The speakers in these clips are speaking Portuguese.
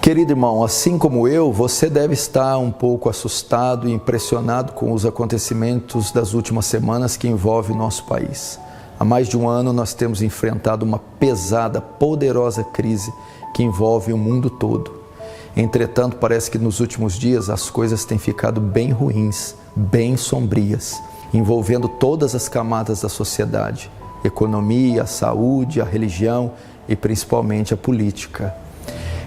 Querido irmão, assim como eu, você deve estar um pouco assustado e impressionado com os acontecimentos das últimas semanas que envolvem o nosso país. Há mais de um ano nós temos enfrentado uma pesada, poderosa crise que envolve o mundo todo. Entretanto, parece que nos últimos dias as coisas têm ficado bem ruins, bem sombrias, envolvendo todas as camadas da sociedade: economia, a saúde, a religião e principalmente a política.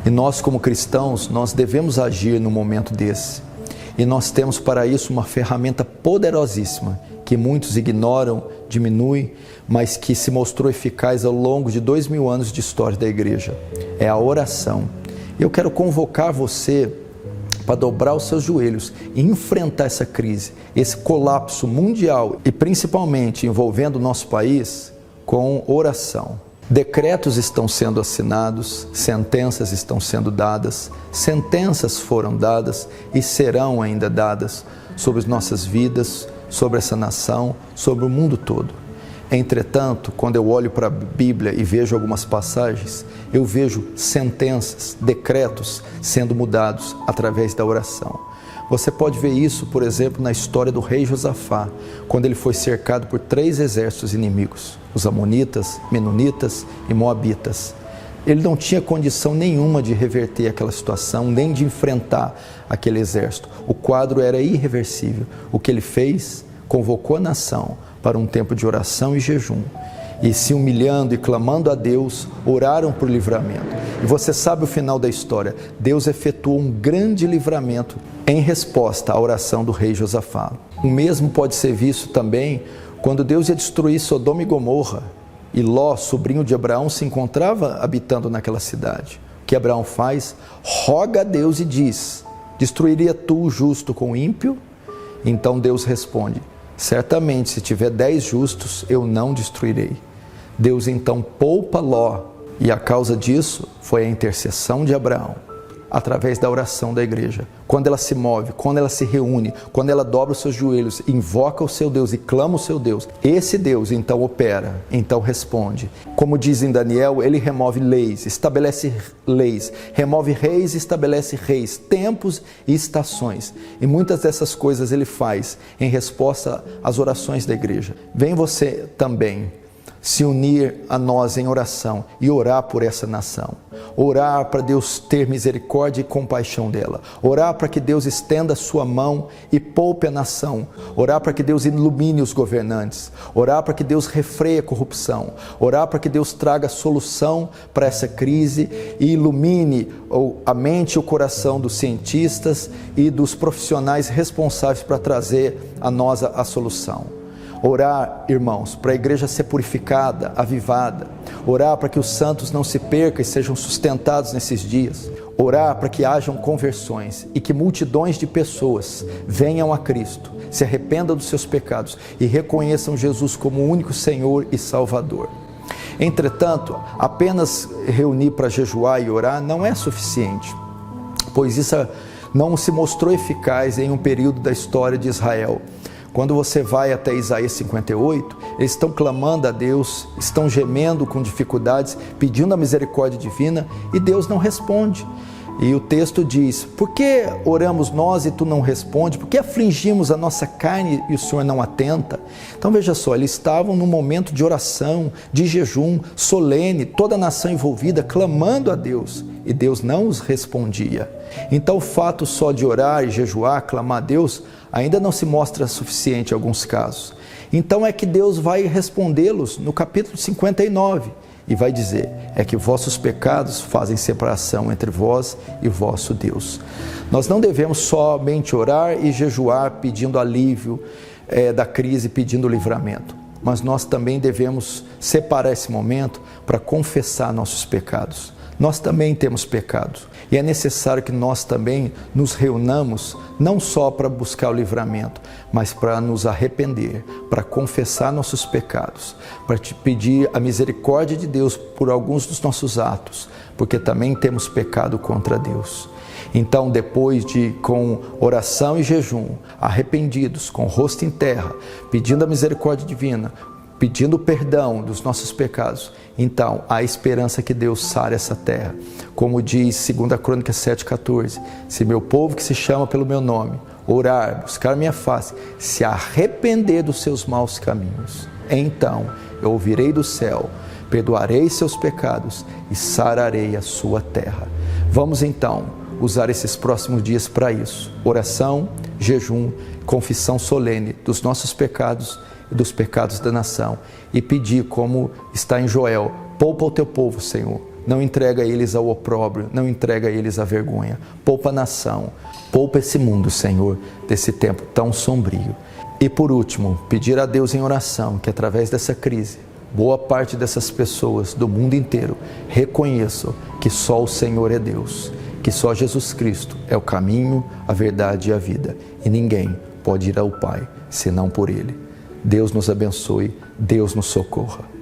E nós, como cristãos, nós devemos agir no momento desse. E nós temos para isso uma ferramenta poderosíssima, que muitos ignoram, diminuem, mas que se mostrou eficaz ao longo de 2000 anos de história da igreja. É a oração. Eu quero convocar você para dobrar os seus joelhos e enfrentar essa crise, esse colapso mundial e principalmente envolvendo o nosso país com oração. Decretos estão sendo assinados, sentenças estão sendo dadas, sentenças foram dadas e serão ainda dadas sobre as nossas vidas, sobre essa nação, sobre o mundo todo. Entretanto, quando eu olho para a Bíblia e vejo algumas passagens, eu vejo sentenças, decretos sendo mudados através da oração. Você pode ver isso, por exemplo, na história do rei Josafá, quando ele foi cercado por 3 exércitos inimigos, os amonitas, menonitas e moabitas. Ele não tinha condição nenhuma de reverter aquela situação, nem de enfrentar aquele exército. O quadro era irreversível. O que ele fez? Convocou a nação para um tempo de oração e jejum. E se humilhando e clamando a Deus, oraram por livramento. E você sabe o final da história. Deus efetuou um grande livramento em resposta à oração do rei Josafá. O mesmo pode ser visto também quando Deus ia destruir Sodoma e Gomorra. E Ló, sobrinho de Abraão, se encontrava habitando naquela cidade. O que Abraão faz? Roga a Deus e diz: destruiria tu o justo com o ímpio? Então Deus responde: certamente, se tiver 10 justos, eu não destruirei. Deus então poupa Ló, e a causa disso foi a intercessão de Abraão, através da oração da igreja. Quando ela se move, quando ela se reúne, quando ela dobra os seus joelhos, invoca o seu Deus e clama o seu Deus, esse Deus então opera, então responde. Como diz em Daniel, ele remove leis, estabelece leis, remove reis e estabelece reis, tempos e estações. E muitas dessas coisas ele faz em resposta às orações da igreja. Vem você também se unir a nós em oração e orar por essa nação. Orar para Deus ter misericórdia e compaixão dela. Orar para que Deus estenda a sua mão e poupe a nação. Orar para que Deus ilumine os governantes. Orar para que Deus refreie a corrupção. Orar para que Deus traga solução para essa crise e ilumine a mente e o coração dos cientistas e dos profissionais responsáveis para trazer a nós a solução. Orar, irmãos, para a igreja ser purificada, avivada. Orar para que os santos não se percam e sejam sustentados nesses dias. Orar para que hajam conversões e que multidões de pessoas venham a Cristo, se arrependam dos seus pecados e reconheçam Jesus como o único Senhor e Salvador. Entretanto, apenas reunir para jejuar e orar não é suficiente, pois isso não se mostrou eficaz em um período da história de Israel. Quando você vai até Isaías 58, eles estão clamando a Deus, estão gemendo com dificuldades, pedindo a misericórdia divina, e Deus não responde. E o texto diz: por que oramos nós e tu não responde? Por que afligimos a nossa carne e o Senhor não atenta? Então veja só, eles estavam num momento de oração, de jejum, solene, toda a nação envolvida, clamando a Deus, e Deus não os respondia. Então o fato só de orar e jejuar, clamar a Deus, ainda não se mostra suficiente em alguns casos. Então é que Deus vai respondê-los no capítulo 59 e vai dizer: é que vossos pecados fazem separação entre vós e vosso Deus. Nós não devemos somente orar e jejuar pedindo alívio da crise, pedindo livramento, mas nós também devemos separar esse momento para confessar nossos pecados. Nós também temos pecados e é necessário que nós também nos reunamos não só para buscar o livramento, mas para nos arrepender, para confessar nossos pecados, para te pedir a misericórdia de Deus por alguns dos nossos atos, porque também temos pecado contra Deus. Então, depois de, com oração e jejum, arrependidos, com o rosto em terra, pedindo a misericórdia divina, pedindo perdão dos nossos pecados, então há esperança que Deus sare essa terra. Como diz 2 Crônicas 7,14, se meu povo que se chama pelo meu nome, orar, buscar minha face, se arrepender dos seus maus caminhos, então eu ouvirei do céu, perdoarei seus pecados e sararei a sua terra. Vamos então usar esses próximos dias para isso. Oração, jejum, confissão solene dos nossos pecados e dos pecados da nação. E pedir, como está em Joel, poupa o teu povo, Senhor. Não entrega eles ao opróbrio, não entrega eles à vergonha. Poupa a nação, poupa esse mundo, Senhor, desse tempo tão sombrio. E por último, pedir a Deus em oração que através dessa crise, boa parte dessas pessoas do mundo inteiro reconheçam que só o Senhor é Deus, que só Jesus Cristo é o caminho, a verdade e a vida, e ninguém pode ir ao Pai senão por Ele. Deus nos abençoe, Deus nos socorra.